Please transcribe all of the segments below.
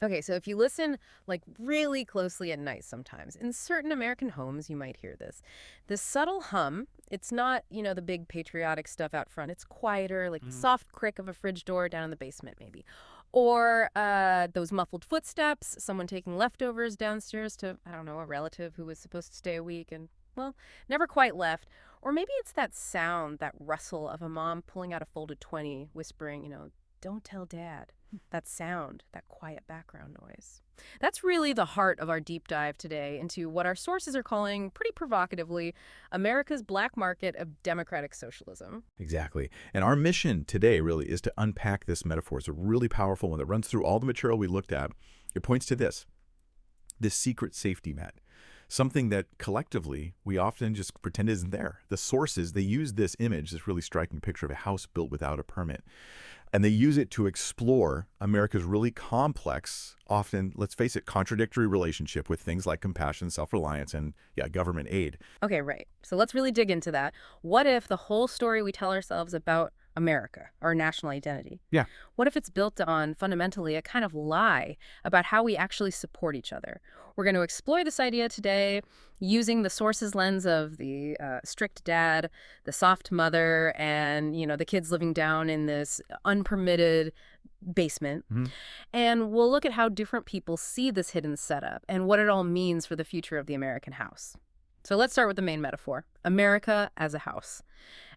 Okay, so if you listen like really closely at night sometimes, in certain American homes you might hear this. This subtle hum, it's not, the big patriotic stuff out front. It's quieter, like the Mm. soft crick of a fridge door down in the basement maybe. Or those muffled footsteps, someone taking leftovers downstairs to, I don't know, a relative who was supposed to stay a week and, well, never quite left. Or maybe it's that sound, that rustle of a mom pulling out a folded 20, whispering, don't tell dad. That sound, that quiet background noise. That's really the heart of our deep dive today into what our sources are calling, pretty provocatively, America's black market of democratic socialism. Exactly. And our mission today really is to unpack this metaphor. It's a really powerful one that runs through all the material we looked at. It points to this secret safety net, something that collectively we often just pretend isn't there. The sources, they use this image, this really striking picture of a house built without a permit, and they use it to explore America's really complex, often, let's face it, contradictory relationship with things like compassion, self-reliance, and, yeah, government aid. Okay, right. So let's really dig into that. What if the whole story we tell ourselves about America, our national identity, Yeah. what if it's built on fundamentally a kind of lie about how we actually support each other? We're going to explore this idea today using the sources lens of the strict dad, the soft mother, and, the kids living down in this unpermitted basement. Mhm. And we'll look at how different people see this hidden setup and what it all means for the future of the American house. So let's start with the main metaphor, America as a house.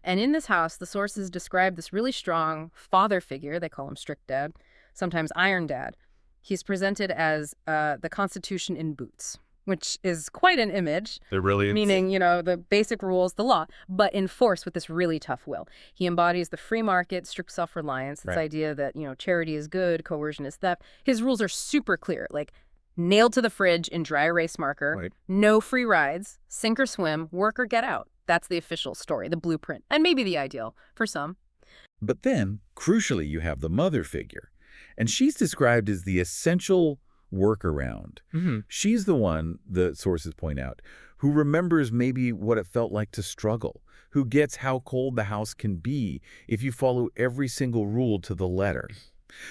And in this house, the sources describe this really strong father figure, they call him strict dad, sometimes iron dad. He's presented as the Constitution in boots, which is quite an image, They're really meaning, the basic rules, the law, but enforced with this really tough will. He embodies the free market, strict self-reliance, this right. idea that, charity is good, coercion is theft. His rules are super clear, like nailed to the fridge in dry erase marker, Right. no free rides, sink or swim, work or get out. That's the official story, the blueprint, and maybe the ideal for some. But then, crucially, you have the mother figure, and she's described as the essential workaround. Mm-hmm. She's the one, the sources point out, who remembers maybe what it felt like to struggle, who gets how cold the house can be if you follow every single rule to the letter.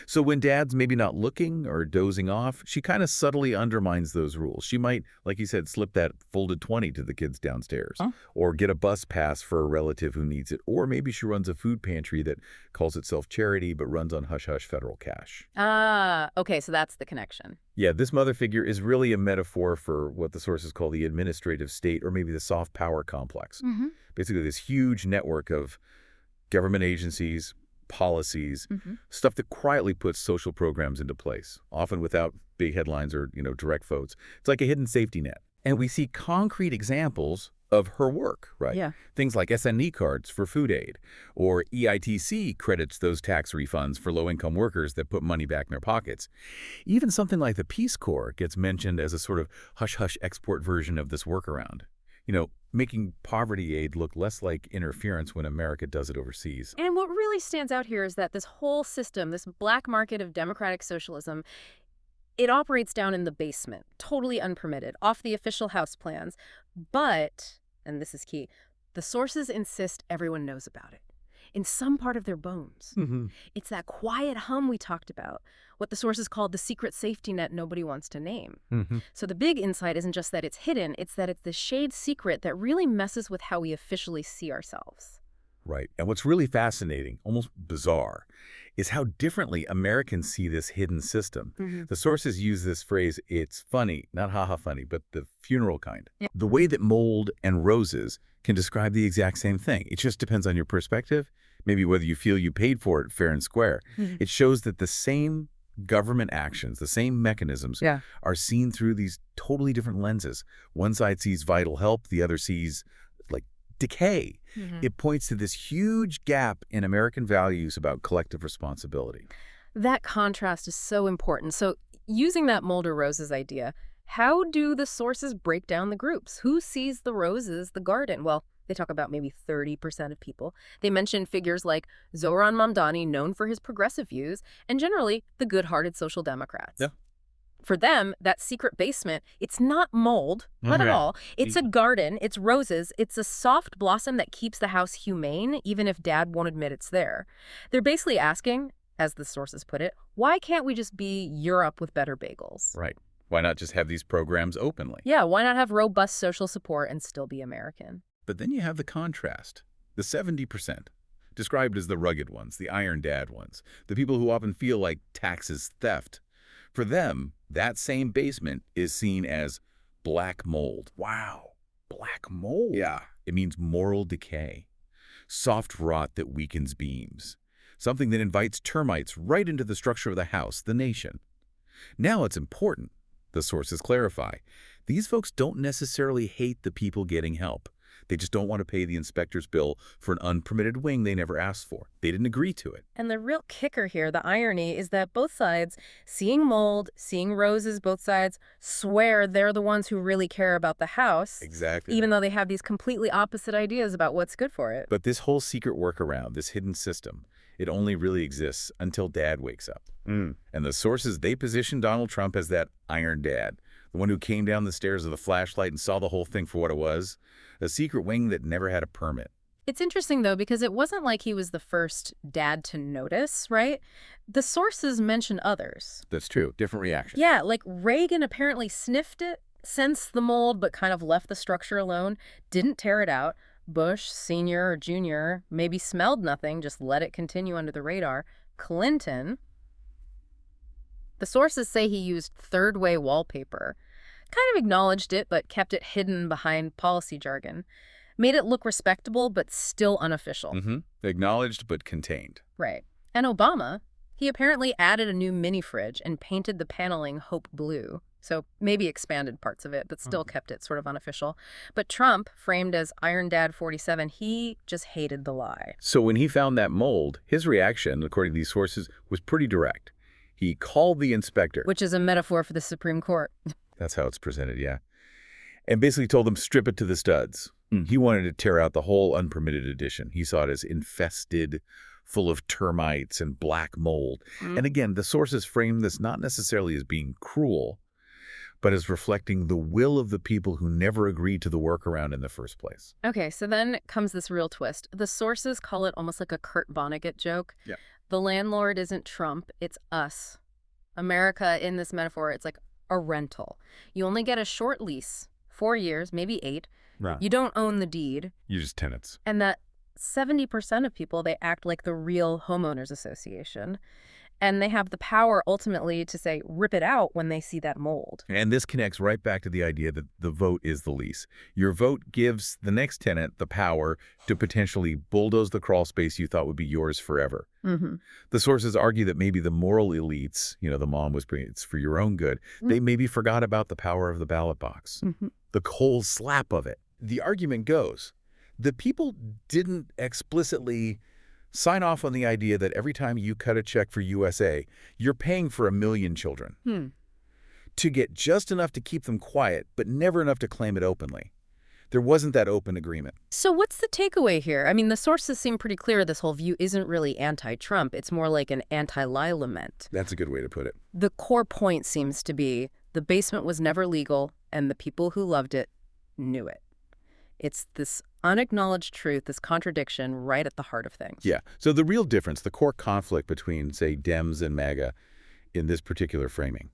So when dad's maybe not looking or dozing off, she kind of subtly undermines those rules. She might, like you said, slip that folded 20 to the kids downstairs, Huh? or get a bus pass for a relative who needs it, or maybe she runs a food pantry that calls itself charity but runs on hush-hush federal cash. Ah, okay, so that's the connection. Yeah, this mother figure is really a metaphor for what the sources call the administrative state, or maybe the soft power complex. Mm-hmm. Basically, this huge network of government agencies, policies, Mm-hmm. stuff that quietly puts social programs into place, often without big headlines or, direct votes. It's like a hidden safety net. And we see concrete examples of her work, right? Yeah. Things like SNE cards for food aid, or EITC credits those tax refunds for low-income workers that put money back in their pockets. Even something like the Peace Corps gets mentioned as a sort of hush-hush export version of this workaround. Making poverty aid look less like interference when America does it overseas. And what really stands out here is that this whole system, this black market of democratic socialism, it operates down in the basement, totally unpermitted, off the official house plans. But, and this is key, the sources insist everyone knows about it, in some part of their bones. Mm-hmm. It's that quiet hum we talked about, what the sources called the secret safety net nobody wants to name. Mm-hmm. So the big insight isn't just that it's hidden, it's that it's the shade secret that really messes with how we officially see ourselves. Right. And what's really fascinating, almost bizarre, is how differently Americans see this hidden system. Mm-hmm. The sources use this phrase, it's funny, not haha funny, but the funeral kind. Yeah. The way that mold and roses can describe the exact same thing. It just depends on your perspective, maybe whether you feel you paid for it fair and square. Mm-hmm. It shows that the same government actions, the same mechanisms, Yeah. are seen through these totally different lenses. One side sees vital help, the other sees like decay. Mm-hmm. It points to this huge gap in American values about collective responsibility. That contrast is so important. So using that Mulder Roses idea, how do the sources break down the groups? Who sees the roses, the garden? Well, they talk about maybe 30% of people. They mention figures like Zohran Mamdani, known for his progressive views, and generally the good-hearted social democrats. Yeah. For them, that secret basement, it's not mold, not at Okay. all. It's a garden, it's roses, it's a soft blossom that keeps the house humane, even if dad won't admit it's there. They're basically asking, as the sources put it. Why can't we just be Europe with better bagels? Right. Why not just have these programs openly? Yeah, why not have robust social support and still be American? But then you have the contrast. The 70%, described as the rugged ones, the iron dad ones, the people who often feel like tax is theft. For them, that same basement is seen as black mold. Wow. Black mold. Yeah. It means moral decay, soft rot that weakens beams, something that invites termites right into the structure of the house, the nation. Now it's important, the sources clarify. These folks don't necessarily hate the people getting help. They just don't want to pay the inspector's bill for an unpermitted wing they never asked for. They didn't agree to it. And the real kicker here, the irony, is that both sides, seeing mold, seeing roses, both sides swear they're the ones who really care about the house. Exactly. Even though they have these completely opposite ideas about what's good for it. But this whole secret workaround, this hidden system, it only really exists until Dad wakes up. And the sources, they position Donald Trump as that iron dad, the one who came down the stairs with a flashlight and saw the whole thing for what it was, a secret wing that never had a permit. It's interesting, though, because it wasn't like he was the first dad to notice, right? The sources mention others. That's true. Different reaction. Yeah, like Reagan apparently sniffed it, sensed the mold, but kind of left the structure alone, didn't tear it out. Bush, senior or junior, maybe smelled nothing, just let it continue under the radar. Clinton, the sources say he used third-way wallpaper. Kind of acknowledged it, but kept it hidden behind policy jargon. Made it look respectable, but still unofficial. Acknowledged but contained. Right. And Obama, he apparently added a new mini fridge and painted the paneling Hope blue. So maybe expanded parts of it, but still kept it sort of unofficial. But Trump, framed as Iron Dad 47, he just hated the lie. So when he found that mold, his reaction, according to these sources, was pretty direct. He called the inspector. Which is a metaphor for the Supreme Court. That's how it's presented, yeah. And basically told them, strip it to the studs. He wanted to tear out the whole unpermitted addition. He saw it as infested, full of termites and black mold. And again, the sources frame this not necessarily as being cruel, but as reflecting the will of the people who never agreed to the workaround in the first place. Okay, so then comes this real twist. The sources call it almost like a Kurt Vonnegut joke. Yeah. The landlord isn't Trump, it's us. America, in this metaphor, it's like a rental. You only get a short lease, 4 years, maybe 8. Right. You don't own the deed. You're just tenants. And that 70% of people, they act like the real homeowners association. And they have the power ultimately to say, rip it out when they see that mold. And this connects right back to the idea that the vote is the lease. Your vote gives the next tenant the power to potentially bulldoze the crawl space you thought would be yours forever. The sources argue that maybe the moral elites, the mom was bringing it's for your own good, they maybe forgot about the power of the ballot box, the cold slap of it. The argument goes, the people didn't explicitly sign off on the idea that every time you cut a check for USA, you're paying for 1 million children. To get just enough to keep them quiet, but never enough to claim it openly. There wasn't that open agreement. So what's the takeaway here? I mean, the sources seem pretty clear this whole view isn't really anti-Trump. It's more like an anti-lie lament. That's a good way to put it. The core point seems to be the basement was never legal, and the people who loved it knew it. It's this unacknowledged truth, this contradiction right at the heart of things. Yeah. So the real difference, the core conflict between, say, Dems and MAGA in this particular framing,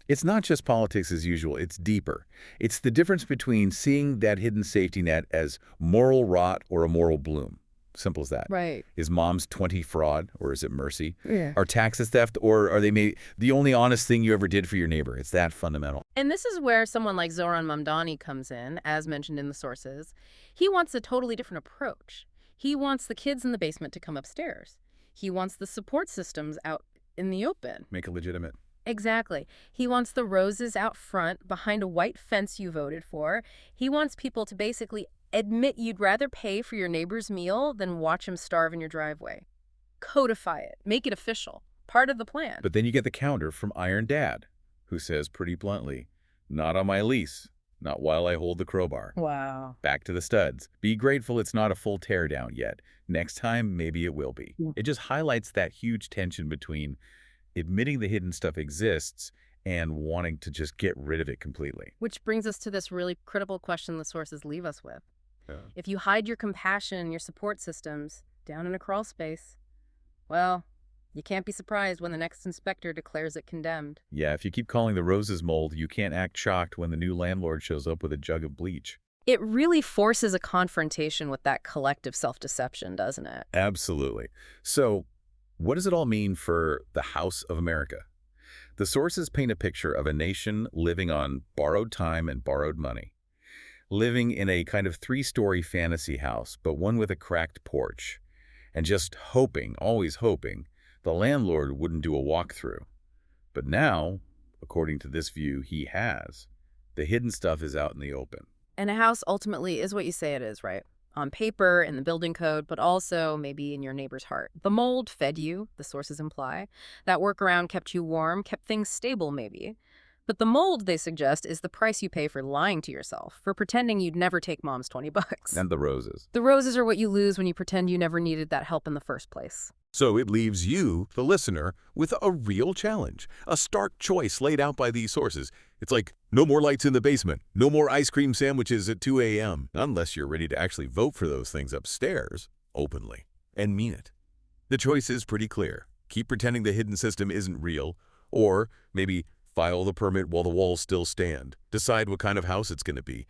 it's not just politics as usual. It's deeper. It's the difference between seeing that hidden safety net as moral rot or a moral bloom. Simple as that. Right. Is mom's 20 fraud, or is it mercy? Yeah. Are taxes theft, or are they maybe the only honest thing you ever did for your neighbor? It's that fundamental. And this is where someone like Zoran Mamdani comes in, as mentioned in the sources. He wants a totally different approach. He wants the kids in the basement to come upstairs. He wants the support systems out in the open. Make it legitimate. Exactly. He wants the roses out front behind a white fence you voted for. He wants people to basically admit you'd rather pay for your neighbor's meal than watch him starve in your driveway. Codify it. Make it official. Part of the plan. But then you get the counter from Iron Dad, who says pretty bluntly, not on my lease, not while I hold the crowbar. Wow. Back to the studs. Be grateful it's not a full teardown yet. Next time, maybe it will be. It just highlights that huge tension between admitting the hidden stuff exists and wanting to just get rid of it completely. Which brings us to this really critical question the sources leave us with. If you hide your compassion and your support systems down in a crawl space, well, You can't be surprised when the next inspector declares it condemned. Yeah, if you keep calling the roses mold, you can't act shocked when the new landlord shows up with a jug of bleach. It really forces a confrontation with that collective self-deception, doesn't it? Absolutely. So, what does it all mean for the House of America? The sources paint a picture of a nation living on borrowed time and borrowed money, living in a kind of three-story fantasy house, but one with a cracked porch, and just hoping, always hoping, the landlord wouldn't do a walkthrough. But now, according to this view, he has. The hidden stuff is out in the open. And a house ultimately is what you say it is, right? On paper, in the building code, but also maybe in your neighbor's heart. The mold fed you, the sources imply. That workaround kept you warm, kept things stable maybe. But the mold, they suggest, is the price you pay for lying to yourself, for pretending you'd never take mom's 20 bucks. And the roses. The roses are what you lose when you pretend you never needed that help in the first place. So it leaves you, the listener, with a real challenge, a stark choice laid out by these sources. It's like, no more lights in the basement, no more ice cream sandwiches at 2 a.m., unless you're ready to actually vote for those things upstairs, openly, and mean it. The choice is pretty clear. Keep pretending the hidden system isn't real, or maybe file the permit while the walls still stand. Decide what kind of house it's going to be.